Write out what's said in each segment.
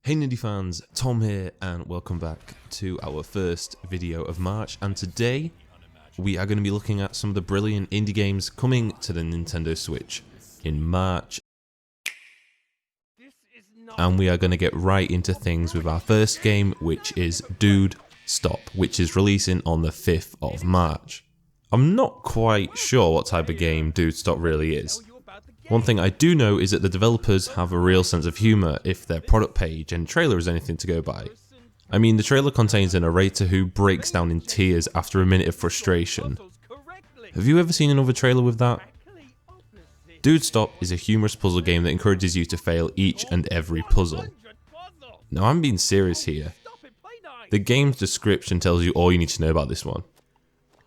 Hey Nindie fans, Tom here and welcome back to our first video of March, and today we are going to be looking at some of the brilliant indie games coming to the Nintendo Switch in March. And we are going to get right into things with our first game, which is Dude Stop, which is releasing on the 5th of March. I'm not quite sure what type of game Dude Stop really is. One thing I do know is that the developers have a real sense of humour if their product page and trailer is anything to go by. I mean, the trailer contains a narrator who breaks down in tears after a minute of frustration. Have you ever seen another trailer with that? Dude Stop is a humorous puzzle game that encourages you to fail each and every puzzle. Now I'm being serious here. The game's description tells you all you need to know about this one.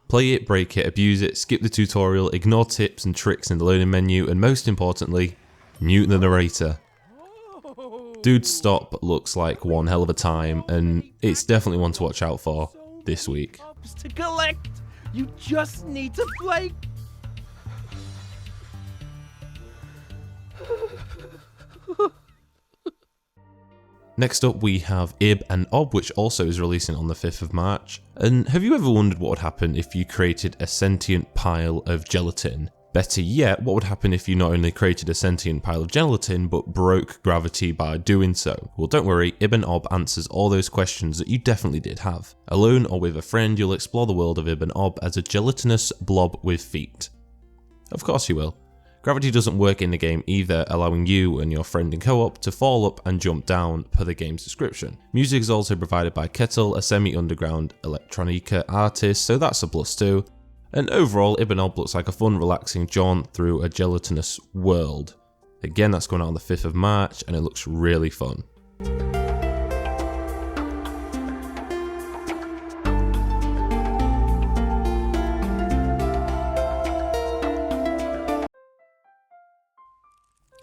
Play it, break it, abuse it, skip the tutorial, ignore tips and tricks in the loading menu, and most importantly, mute the narrator. Dude Stop looks like one hell of a time, and it's definitely one to watch out for this week. To collect, you just need to play. Next up we have Ib and Ob, which also is releasing on the 5th of March. And have you ever wondered what would happen if you created a sentient pile of gelatin? Better yet, what would happen if you not only created a sentient pile of gelatin, but broke gravity by doing so? Well, don't worry, Ib and Ob answers all those questions that you definitely did have. Alone or with a friend, you'll explore the world of Ib and Ob as a gelatinous blob with feet. Of course you will. Gravity doesn't work in the game either, allowing you and your friend in co-op to fall up and jump down per the game's description. Music is also provided by Kettle, a semi-underground electronica artist, so that's a plus too. And overall, Ib and Ob looks like a fun, relaxing jaunt through a gelatinous world. Again, that's going out on the 5th of March, and it looks really fun.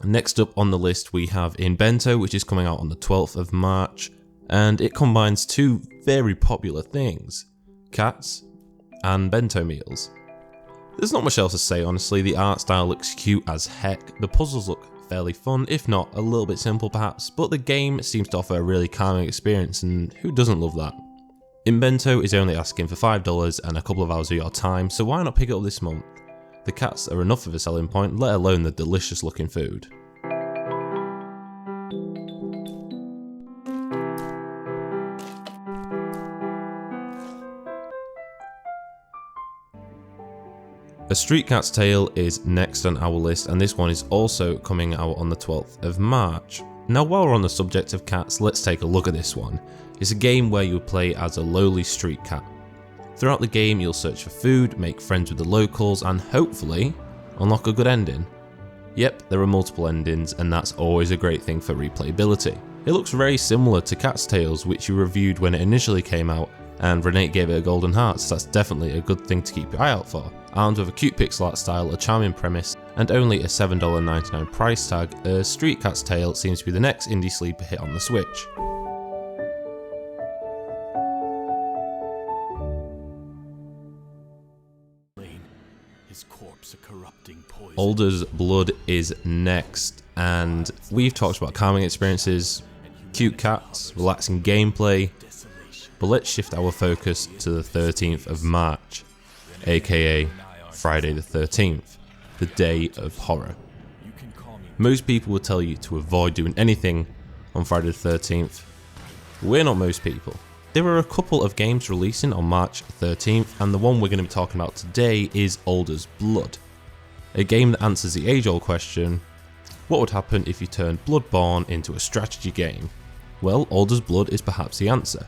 Next up on the list we have Bento, which is coming out on the 12th of March, and it combines two very popular things, cats and bento meals. There's not much else to say honestly, the art style looks cute as heck, the puzzles look fairly fun, if not a little bit simple perhaps, but the game seems to offer a really calming experience, and who doesn't love that? Bento is only asking for $5 and a couple of hours of your time, so why not pick it up this month? The cats are enough of a selling point, let alone the delicious looking food. A Street Cat's Tale is next on our list, and this one is also coming out on the 12th of March. Now while we're on the subject of cats, let's take a look at this one. It's a game where you play as a lowly street cat. Throughout the game you'll search for food, make friends with the locals, and hopefully unlock a good ending. Yep, there are multiple endings, and that's always a great thing for replayability. It looks very similar to Cat's Tales, which you reviewed when it initially came out, and Renate gave it a golden heart, so that's definitely a good thing to keep your eye out for. Armed with a cute pixel art style, a charming premise, and only a $7.99 price tag, A Street Cat's Tale seems to be the next indie sleeper hit on the Switch. His corpse a corrupting poison. Alder's Blood is next, and we've talked about calming experiences, cute cats, relaxing gameplay, but let's shift our focus to the 13th of March, aka Friday the 13th, the day of horror. Most people would tell you to avoid doing anything on Friday the 13th. We're not most people. There are a couple of games releasing on March 13th, and the one we're going to be talking about today is Alder's Blood. A game that answers the age-old question, what would happen if you turned Bloodborne into a strategy game? Well, Alder's Blood is perhaps the answer.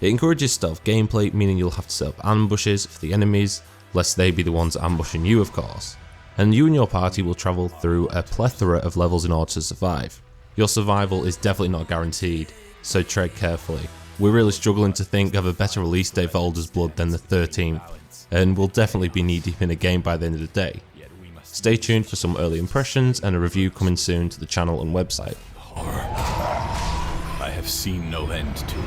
It encourages stealth gameplay, meaning you'll have to set up ambushes for the enemies, lest they be the ones ambushing you of course. And you and your party will travel through a plethora of levels in order to survive. Your survival is definitely not guaranteed, so tread carefully. We're really struggling to think of a better release date for Alder's Blood than the 13th, and we'll definitely be knee deep in a game by the end of the day. Stay tuned for some early impressions and a review coming soon to the channel and website. Horror. I have seen no end to it.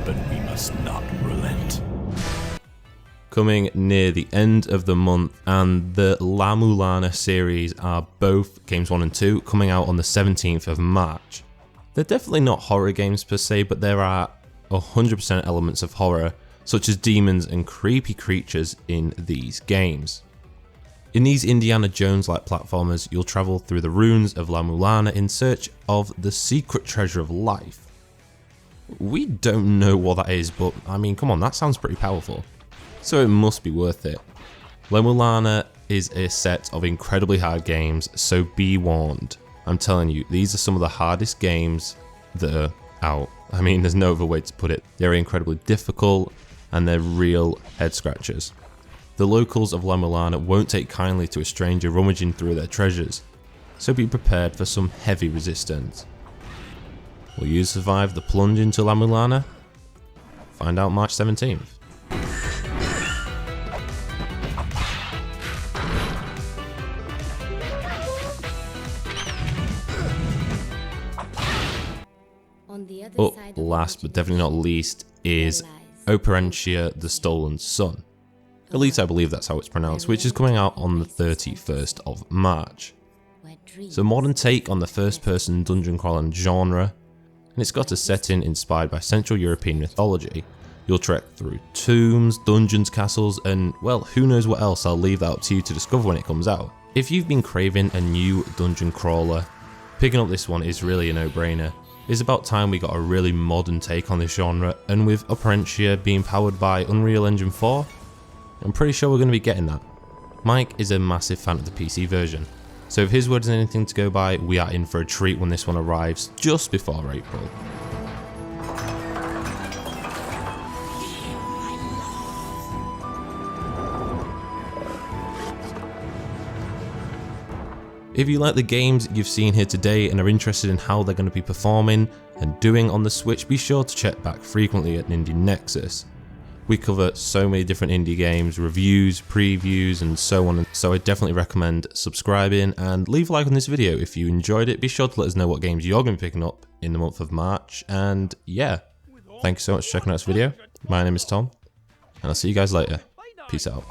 But we must not relent. coming near the end of the month, and the La Mulana series are both games 1 and 2 coming out on the 17th of March. They're definitely not horror games per se, but there are 100% elements of horror, such as demons and creepy creatures in these games. In these Indiana Jones-like platformers, you'll travel through the ruins of La Mulana in search of the secret treasure of life. We don't know what that is, but I mean, come on, that sounds pretty powerful. So it must be worth it. La Mulana is a set of incredibly hard games, so be warned. I'm telling you, these are some of the hardest games that are out. I mean, there's no other way to put it. They're incredibly difficult, and they're real head scratchers. The locals of La Mulana won't take kindly to a stranger rummaging through their treasures, so be prepared for some heavy resistance. Will you survive the plunge into La Mulana? Find out March 17th. Up last but definitely not least is Operencia the Stolen Sun. At least I believe that's how it's pronounced, which is coming out on the 31st of March. It's a modern take on the first-person dungeon crawling genre, and it's got a setting inspired by Central European mythology. You'll trek through tombs, dungeons, castles, and well, who knows what else. I'll leave that up to you to discover when it comes out. If you've been craving a new dungeon crawler, picking up this one is really a no-brainer. It's about time we got a really modern take on this genre, and with Operencia being powered by Unreal Engine 4, I'm pretty sure we're going to be getting that. Mike is a massive fan of the PC version, so if his word is anything to go by, we are in for a treat when this one arrives just before April. If you like the games you've seen here today and are interested in how they're going to be performing and doing on the Switch, be sure to check back frequently at Nindie Nexus. We cover so many different indie games, reviews, previews, and so on, so I definitely recommend subscribing and leave a like on this video if you enjoyed it. Be sure to let us know what games you're going to be picking up in the month of March, and yeah, thank you so much for checking out this video. My name is Tom, and I'll see you guys later. Peace out.